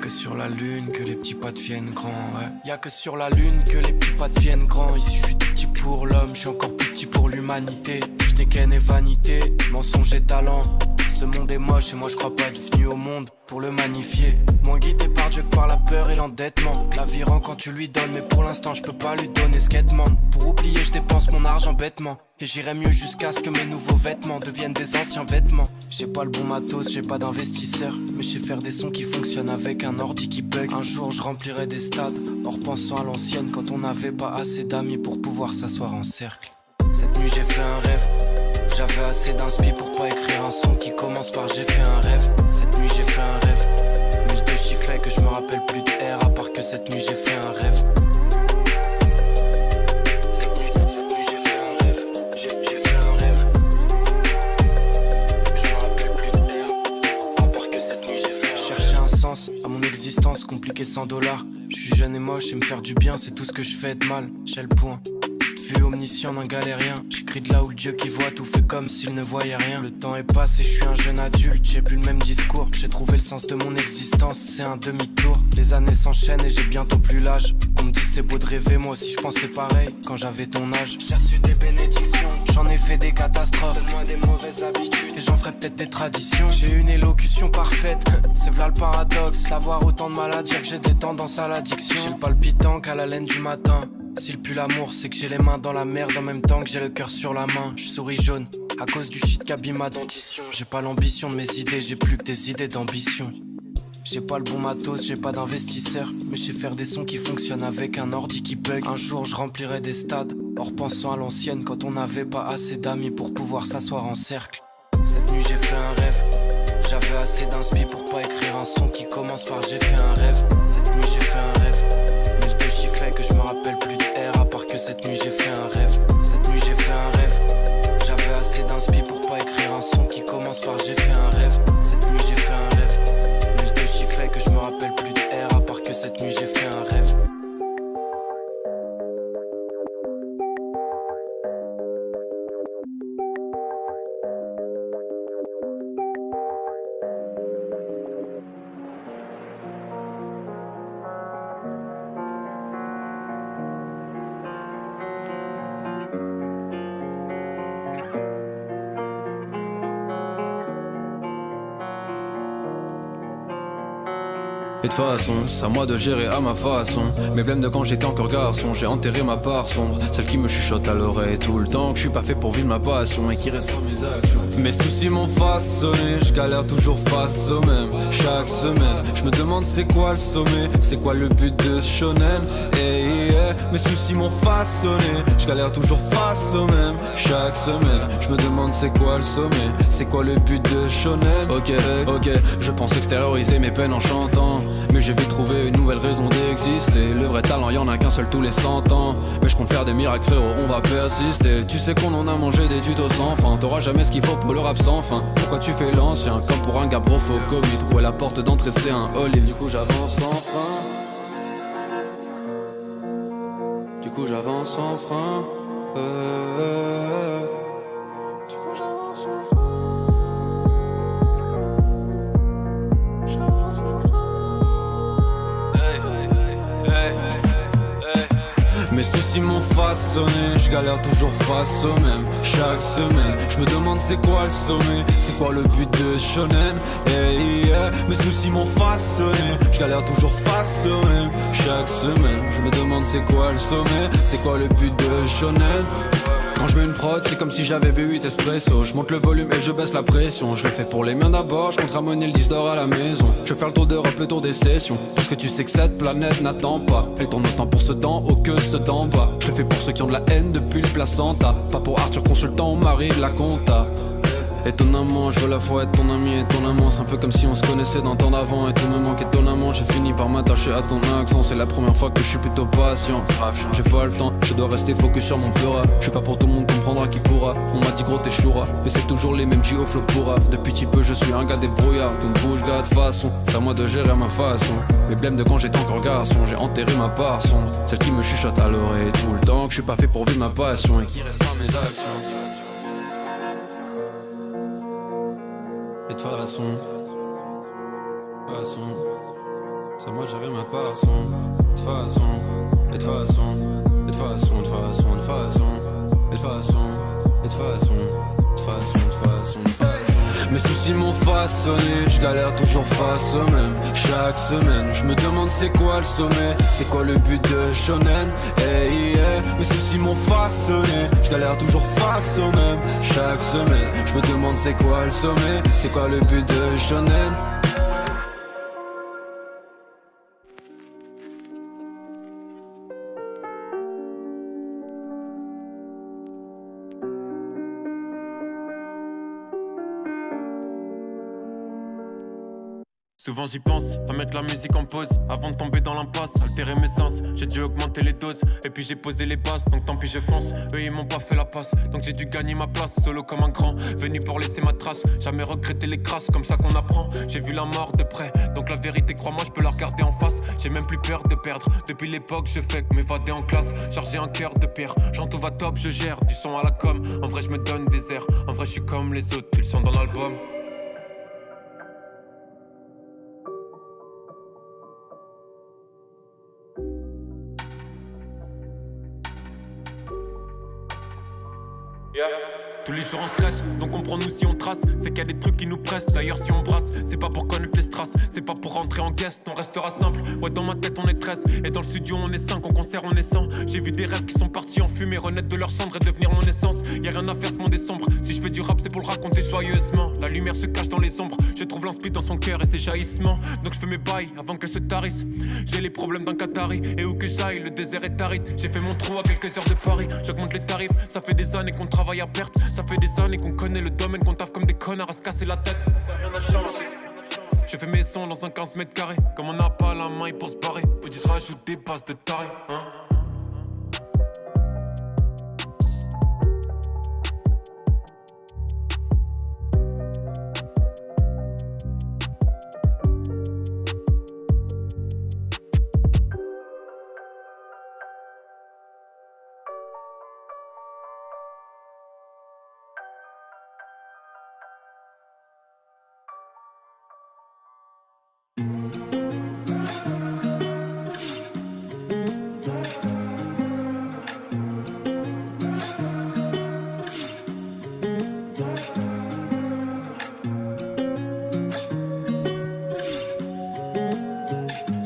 que sur la lune que les petits pas deviennent grands, ouais. Y'a que sur la lune que les petits pas deviennent grands. Ici je suis tout petit pour l'homme, je suis encore plus petit pour l'humanité. Je dégaine et vanité, mensonge et talent. Ce monde est moche et moi je crois pas être venu au monde pour le magnifier. Moins guidé par Dieu que par la peur et l'endettement. La vie rend quand tu lui donnes, mais pour l'instant je peux pas lui donner ce qu'elle demande. Pour oublier je dépense mon argent bêtement. Et j'irai mieux jusqu'à ce que mes nouveaux vêtements deviennent des anciens vêtements. J'ai pas le bon matos, j'ai pas d'investisseur, mais je sais faire des sons qui fonctionnent avec un ordi qui bug. Un jour je remplirai des stades, en repensant à l'ancienne quand on n'avait pas assez d'amis pour pouvoir s'asseoir en cercle. Cette nuit j'ai fait un rêve, j'avais assez d'inspi pour pas écrire un son qui commence par j'ai fait un rêve. Cette nuit j'ai fait un rêve, 1002 chiffres fait que je me rappelle plus de R, à part que cette nuit j'ai fait un rêve. À mon existence compliquée $100. Je suis jeune et moche et me faire du bien c'est tout ce que je fais de mal. J'ai le point de vue omniscient d'un galérien. J'écris de là où le Dieu qui voit tout fait comme s'il ne voyait rien. Le temps est passé, je suis un jeune adulte, j'ai plus le même discours. J'ai trouvé le sens de mon existence, c'est un demi-tour. Les années s'enchaînent et j'ai bientôt plus l'âge. On me dit c'est beau de rêver, moi aussi je pensais pareil quand j'avais ton âge. J'ai reçu des bénédictions, j'en ai fait des catastrophes. Donne-moi des mauvaises habitudes et j'en ferai peut-être des traditions. J'ai une élocution parfaite, c'est v'là le paradoxe. Avoir autant de mal à dire que j'ai des tendances à l'addiction. J'ai le palpitant qu'à la laine du matin. S'il pue l'amour, c'est que j'ai les mains dans la merde en même temps que j'ai le cœur sur la main. Je souris jaune à cause du shit qu'abîme ma dentition. J'ai pas l'ambition de mes idées, j'ai plus que des idées d'ambition. J'ai pas le bon matos, j'ai pas d'investisseur, mais je sais faire des sons qui fonctionnent avec un ordi qui bug. Un jour je remplirai des stades, en repensant à l'ancienne quand on n'avait pas assez d'amis pour pouvoir s'asseoir en cercle. Cette nuit j'ai fait un rêve, j'avais assez d'inspi pour pas écrire un son qui commence par j'ai fait un rêve. Cette nuit j'ai fait un rêve, 1002 chiffres fait que je me rappelle plus de R, à part que cette nuit j'ai fait un rêve. Cette nuit j'ai fait un rêve, j'avais assez d'inspi pour pas écrire un son qui commence par j'ai fait un rêve. Cette nuit j'ai fait un rêve, 1002 chiffres fait que je me rappelle plus de R, à part que cette nuit j'ai fait un rêve. Et de façon, c'est à moi de gérer à ma façon. Mes blèmes de quand j'étais encore garçon, j'ai enterré ma part sombre, celle qui me chuchote à l'oreille tout le temps que je suis pas fait pour vivre ma passion et qui reste dans mes actions. Mes soucis m'ont façonné, je galère toujours face au même. Chaque semaine, je me demande c'est quoi le sommet, c'est quoi le but de ce shonen. Mes soucis m'ont façonné, je galère toujours face au même. Chaque semaine, je me demande c'est quoi le sommet, c'est quoi le but de ce shonen. Ok, je pense extérioriser mes peines en chantant, mais j'ai vite trouvé une nouvelle raison d'exister. Le vrai talent y'en a qu'un seul tous les 100 ans, mais je compte faire des miracles frérot, on va persister. Tu sais qu'on en a mangé des tutos sans fin, t'auras jamais ce qu'il faut pour le rap sans fin. Pourquoi tu fais l'ancien, comme pour un gars brofo commit, où est la porte d'entrée c'est un all-in. Du coup j'avance sans frein, du coup j'avance sans frein, du coup j'avance sans frein. Mes soucis m'ont façonné, je galère toujours face au même. Chaque semaine, je me demande c'est quoi le sommet, c'est quoi le but de shonen. Mes soucis m'ont façonné, je galère toujours face au même. Chaque semaine, je me demande c'est quoi le sommet, c'est quoi le but de shonen. Quand je mets une prod, c'est comme si j'avais bu 8 espresso. Je monte le volume et je baisse la pression. Je le fais pour les miens d'abord, je compte ramener le 10 d'or à la maison. Je vais faire le tour d'Europe, le tour des sessions, parce que tu sais que cette planète n'attend pas. Elle tourne autant pour ceux d'en haut que ceux d'en bas. Je le fais pour ceux qui ont de la haine depuis le placenta, pas pour Arthur consultant ou Marie de la compta. Étonnamment, je veux la fois être ton ami et ton amant. C'est un peu comme si on se connaissait d'un temps d'avant. Et tout me manque étonnamment, j'ai fini par m'attacher à ton accent. C'est la première fois que je suis plutôt patient. J'ai pas le temps, je dois rester focus sur mon pleura. Je suis pas pour tout le monde, comprendra qui pourra. On m'a dit gros t'échoueras, mais c'est toujours les mêmes G.O. flow pour raf. Depuis petit peu je suis un gars débrouillard, donc bouge gars de façon. C'est à moi de gérer à ma façon. Mes blèmes de quand j'étais encore garçon, j'ai enterré ma part sombre, celle qui me chuchote à l'oreille tout le temps que je suis pas fait pour vivre ma passion et qui reste dans mes actions. Et de façon, Ça moi j'arrive ma façon. De façon, et de façon, et de façon, de façon, de façon, et de façon, et de façon, de façon, de façon, de façon. Mes soucis m'ont façonné, je galère toujours face au même. Chaque semaine, je me demande c'est quoi le sommet, c'est quoi le but de shonen. Hey, yeah. Mes soucis m'ont façonné, je galère toujours face au même. Chaque semaine, je me demande c'est quoi le sommet, c'est quoi le but de shonen. Souvent j'y pense, à mettre la musique en pause avant de tomber dans l'impasse, altérer mes sens. J'ai dû augmenter les doses, et puis j'ai posé les bases. Donc tant pis je fonce, eux ils m'ont pas fait la passe. Donc j'ai dû gagner ma place, solo comme un grand, venu pour laisser ma trace. Jamais regretter les crasses, comme ça qu'on apprend. J'ai vu la mort de près, donc la vérité crois-moi je peux la regarder en face. J'ai même plus peur de perdre, depuis l'époque je fais que m'évader en classe. Charger un cœur de pierre, j'en va top, je gère du son à la com. En vrai je me donne des airs, en vrai je suis comme les autres, ils sont dans l'album. Yeah. Tous les jours on stress, donc comprends-nous si on trace. C'est qu'il y a des trucs qui nous pressent, d'ailleurs si on brasse c'est pas pour connaître les strass, c'est pas pour rentrer en guest. On restera simple, ouais dans ma tête on est 13. Et dans le studio on est 5, en concert on est 100. J'ai vu des rêves qui sont partis en fumée, renaître de leur cendre et devenir mon essence. Y'a rien à faire ce monde est sombre, si je fais du rap c'est pour le raconter joyeusement. La lumière se cache dans les ombres, je trouve l'inspi dans son cœur et ses jaillissements. Donc je fais mes bails avant qu'elle se tarisse. J'ai les problèmes d'un Qatari, et où que j'aille le désert est aride. J'ai fait mon trou à quelques heures de Paris, j'augmente les tarifs. Ça fait des années qu'on travaille à perte, ça fait des années qu'on connaît le domaine, qu'on taffe comme des connards à se casser la tête. Rien n'a changé. J'ai fait mes sons dans un 15 mètres carrés. Comme on n'a pas la main pour se barrer, ou se rajoute des passes de taré, hein.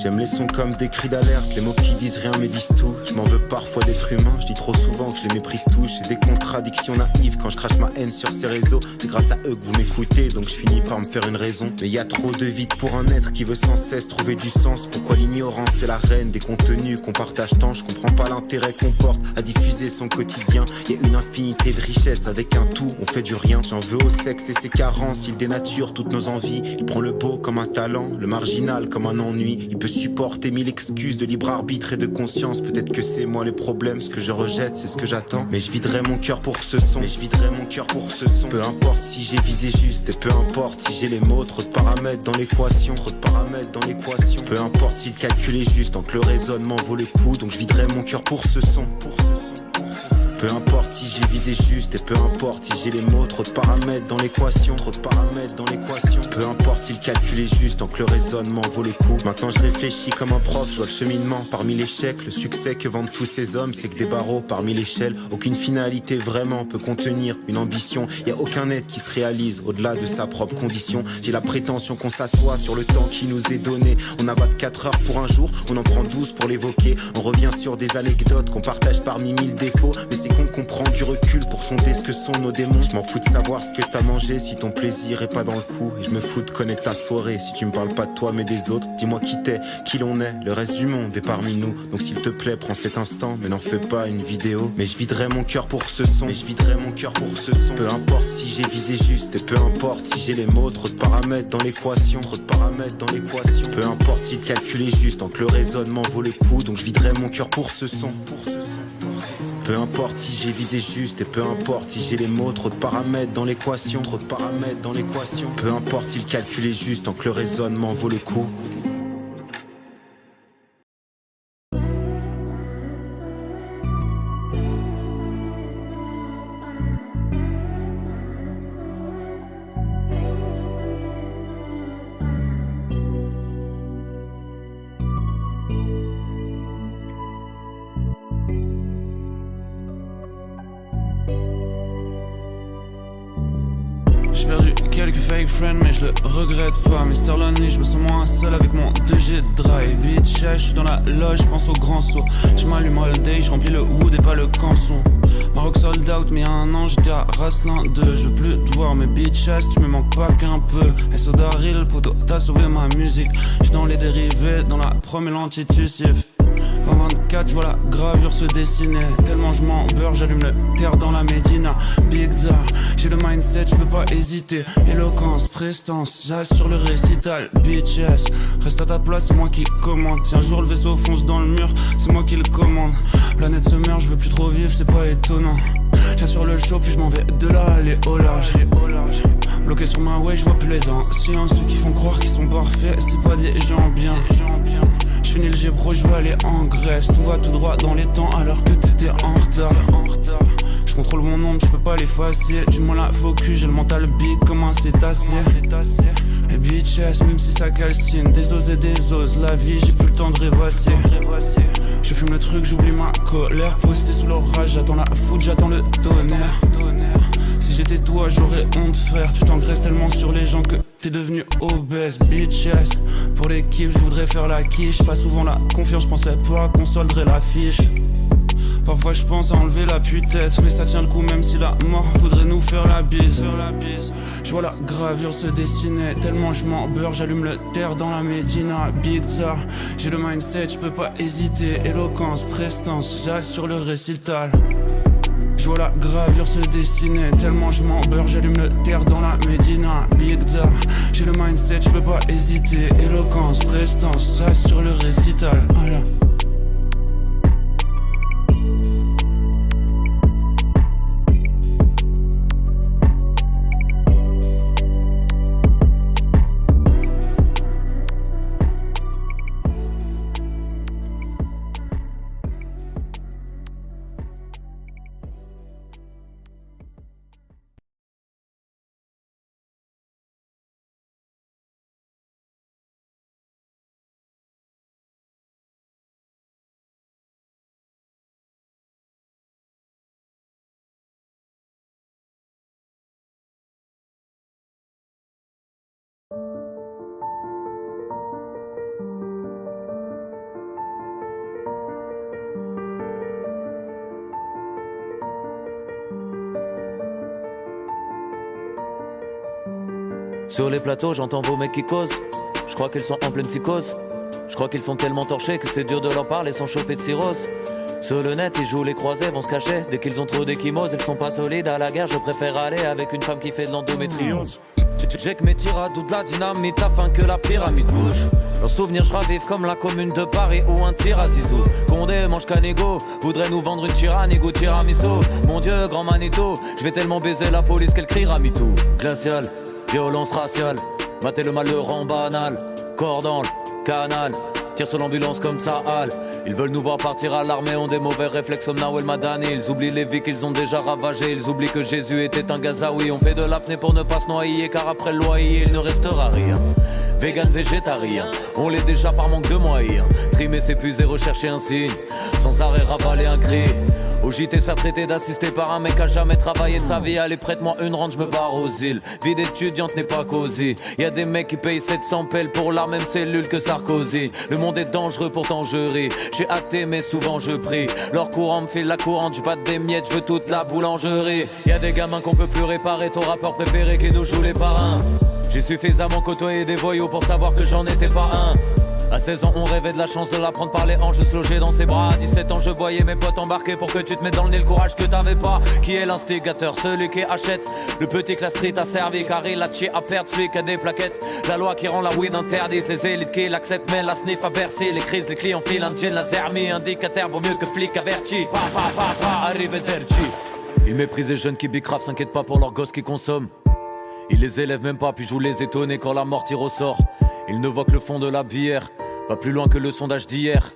J'aime les sons comme des cris d'alerte, les mots qui disent rien mais disent tout. Je m'en veux parfois d'être humain, je dis trop souvent que je les méprise tous. J'ai des contradictions naïves quand je crache ma haine sur ces réseaux. C'est grâce à eux que vous m'écoutez, donc je finis par me faire une raison. Mais y a trop de vide pour un être qui veut sans cesse trouver du sens. Pourquoi l'ignorance est la reine des contenus qu'on partage tant? Je comprends pas l'intérêt qu'on porte à diffuser son quotidien. Y a une infinité de richesses, avec un tout, on fait du rien. J'en veux au sexe et ses carences, il dénature toutes nos envies. Il prend le beau comme un talent, le marginal comme un ennui. Il peut supporter 1000 excuses de libre arbitre et de conscience. Peut-être que c'est moi les problèmes, ce que je rejette c'est ce que j'attends. Mais je viderai mon cœur pour ce son, mais je viderai mon cœur pour ce son. Peu importe si j'ai visé juste et peu importe si j'ai les mots. Trop de paramètres dans l'équation, trop de paramètres dans l'équation. Peu importe si le calcul est juste, tant que le raisonnement vaut le coup. Donc je viderai mon cœur pour ce son. Peu importe si j'ai visé juste et peu importe si j'ai les mots. Trop de paramètres dans l'équation, trop de paramètres dans l'équation. Peu importe si le calcul est juste, tant que le raisonnement vaut le coup. Maintenant je réfléchis comme un prof, je vois le cheminement parmi l'échec. Le succès que vendent tous ces hommes, c'est que des barreaux parmi l'échelle. Aucune finalité vraiment peut contenir une ambition. Y a aucun être qui se réalise au-delà de sa propre condition. J'ai la prétention qu'on s'assoit sur le temps qui nous est donné. On avale 4 heures pour un jour, on en prend 12 pour l'évoquer. On revient sur des anecdotes qu'on partage parmi 1000 défauts. Mais c'est qu'on prend du recul pour sonder ce que sont nos démons. Je m'en fous de savoir ce que t'as mangé si ton plaisir est pas dans le coup. Et je me fous de connaître ta soirée si tu me parles pas de toi mais des autres. Dis-moi qui t'es, qui l'on est, le reste du monde est parmi nous. Donc s'il te plaît prends cet instant mais n'en fais pas une vidéo. Mais je viderai mon cœur pour ce son, mais je viderai mon cœur pour ce son. Peu importe si j'ai visé juste et peu importe si j'ai les mots. Trop de paramètres dans l'équation, trop de paramètres dans l'équation. Peu importe si le calcul est juste, tant que le raisonnement vaut le coup. Donc je viderai mon cœur pour ce son. Peu importe si j'ai visé juste et peu importe si j'ai les mots. Trop de paramètres dans l'équation, trop de paramètres dans l'équation. Peu importe si le calcul est juste, tant que le raisonnement vaut le coup. quelques fake friends mais je le regrette pas. Mr. Lonely, je me sens moins seul avec mon 2G de drive. Bitch, je suis dans la loge, je pense au grand saut. Je m'allume all day, je remplis le wood et pas le canson. Maroc sold out, mais il y a un an j'étais à Rasselin 2. Je veux plus te voir, mais bitches, tu me manques pas qu'un peu. Et Sodaril, poteau, t'as sauvé ma musique. Je suis dans les dérivés, dans la prom et l'antitussif. 24, je vois la gravure se dessiner. Tellement je m'en beurre, j'allume le terre dans la Médina. Big Zar, j'ai le mindset, je peux pas hésiter. Éloquence, prestance, j'assure le récital. Bitches, reste à ta place, c'est moi qui commande. Si un jour le vaisseau fonce dans le mur, c'est moi qui le commande. Planète se meurt, je veux plus trop vivre, c'est pas étonnant. J'assure le show, puis je m'en vais de là, aller au large. Bloqué sur ma way, je vois plus les anciens. Ceux qui font croire qu'ils sont parfaits, c'est pas des gens bien. Je finis le gébro, je veux aller en Grèce. Tout va tout droit dans les temps alors que t'étais en retard. Je contrôle mon nombre, je peux pas l'effacer. Du moins la focus, j'ai le mental big comme un cétacé. Et bitches, même si ça calcine. Des os et des os, la vie j'ai plus le temps de rêvasser. Je fume le truc, j'oublie ma colère. Posté sous l'orage, j'attends la foudre, j'attends le tonnerre. Si j'étais toi, j'aurais honte frère. Tu t'engraisses tellement sur les gens que t'es devenu obèse. Bitches, pour l'équipe, je voudrais faire la quiche. Pas souvent la confiance, je pensais pas qu'on solderait l'affiche. Parfois je pense à enlever la putette, mais ça tient le coup même si la mort voudrait nous faire la bise. Je vois la gravure se dessiner, tellement je m'en beurre, j'allume le terre dans la Médina. Big Zar, j'ai le mindset, je peux pas hésiter. Éloquence, prestance, j'assure le récital. Je vois la gravure se dessiner, tellement je m'en beurre, j'allume le terre dans la Médina. Big Zar, j'ai le mindset, je peux pas hésiter. Éloquence, prestance, j'assure le récital. Voilà. Sur les plateaux, j'entends vos mecs qui causent. Je crois qu'ils sont en pleine psychose. Je crois qu'ils sont tellement torchés que c'est dur de leur parler sans choper de cirrhose. Sur le net, ils jouent les croisés, vont se cacher. Dès qu'ils ont trop d'échymose, ils sont pas solides à la guerre. Je préfère aller avec une femme qui fait de l'endométriose. J'ai que mes tirades ou de la dynamite afin que la pyramide bouge. Leurs souvenirs, je ravive comme la commune de Paris ou un tir à Zizou. Condé, mange Canego, voudrait nous vendre une tyrannie ou tiramisu. Mon Dieu, grand Manito, je vais tellement baiser la police qu'elle criera MeToo. Glacial, violence raciale, mater le mal le rend banal. Corps dans le canal, tire sur l'ambulance comme ça halle. Ils veulent nous voir partir à l'armée, ont des mauvais réflexes comme Nawel Madani. Ils oublient les vies qu'ils ont déjà ravagées. Ils oublient que Jésus était un Gazaoui. On fait de l'apnée pour ne pas se noyer, car après le loyer il ne restera rien. Vegan, végétarien, on l'est déjà par manque de moyens. Trimer, s'épuiser, rechercher un signe, sans arrêt ravaler un cri. Au JT se faire traiter d'assister par un mec à jamais travaillé de sa vie. Allez prête-moi une rente, je me barre aux îles. Vie d'étudiante n'est pas cosy. Y'a des mecs qui payent 700 pelles pour la même cellule que Sarkozy. Le monde est dangereux pourtant je ris. J'suis athée mais souvent je prie. Leur courant me file la courante, j'batte des miettes, j'veux toute la boulangerie. Y'a des gamins qu'on peut plus réparer, ton rappeur préféré qui nous joue les parrains. J'ai suffisamment côtoyé des voyous pour savoir que j'en étais pas un. À 16 ans on rêvait de la chance de la prendre par les hanches, juste loger dans ses bras. À 17 ans je voyais mes potes embarquer pour que tu te mettes dans le nez le courage que t'avais pas. Qui est l'instigateur? Celui qui achète le petit que la street a servi, car il a tué à perdre celui qui a des plaquettes. La loi qui rend la weed interdite, les élites qui l'acceptent mais la sniff à Bercy. Les crises, les clients filent un gin laser mis, indicateur vaut mieux que flic averti. Arrivederci. Ils méprisent les jeunes qui bicravent, s'inquiètent pas pour leurs gosses qui consomment. Ils les élèvent même pas, puis jouent les étonnés quand la mort tire au sort. Ils ne voient que le fond de la bière, pas plus loin que le sondage d'hier.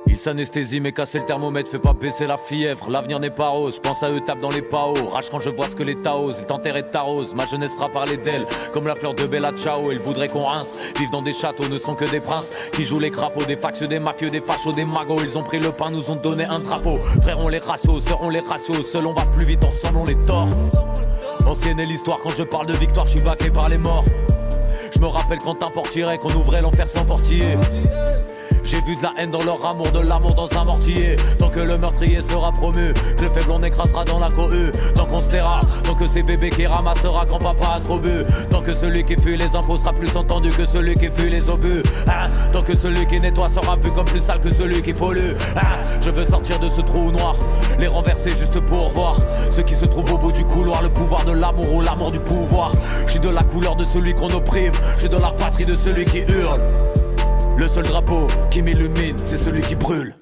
Ils s'anesthésient mais casser le thermomètre fait pas baisser la fièvre. L'avenir n'est pas rose, je pense à eux tape dans les paos. Rage quand je vois ce que les taos, ils t'enterrent et t'arrosent. Ma jeunesse fera parler d'elle, comme la fleur de Bella Ciao. Ils voudraient qu'on rince, vivent dans des châteaux, ne sont que des princes qui jouent les crapauds, des factieux, des mafieux, des fachos, des magos. Ils ont pris le pain, nous ont donné un drapeau. Frères on les ratios, sœurs on les ratios. Seuls on va plus vite, ensemble on les tord. l'ancienne et l'histoire. Quand je parle de victoire, je suis baqué par les morts. Je me rappelle quand un portirait, qu'on ouvrait l'enfer sans portier. J'ai vu de la haine dans leur amour, de l'amour dans un mortier. Tant que le meurtrier sera promu, que le faible on écrasera dans la cohue. Tant qu'on se taira, tant que c'est bébé qui ramassera quand papa a trop bu. Tant que celui qui fuit les impôts sera plus entendu que celui qui fuit les obus. Tant que celui qui nettoie sera vu comme plus sale que celui qui pollue. Je veux sortir de ce trou noir, les renverser juste pour voir ceux qui se trouvent au bout du couloir, le pouvoir de l'amour ou l'amour du pouvoir. Je suis de la couleur de celui qu'on opprime, je suis de la patrie de celui qui hurle. Le seul drapeau qui m'illumine, c'est celui qui brûle.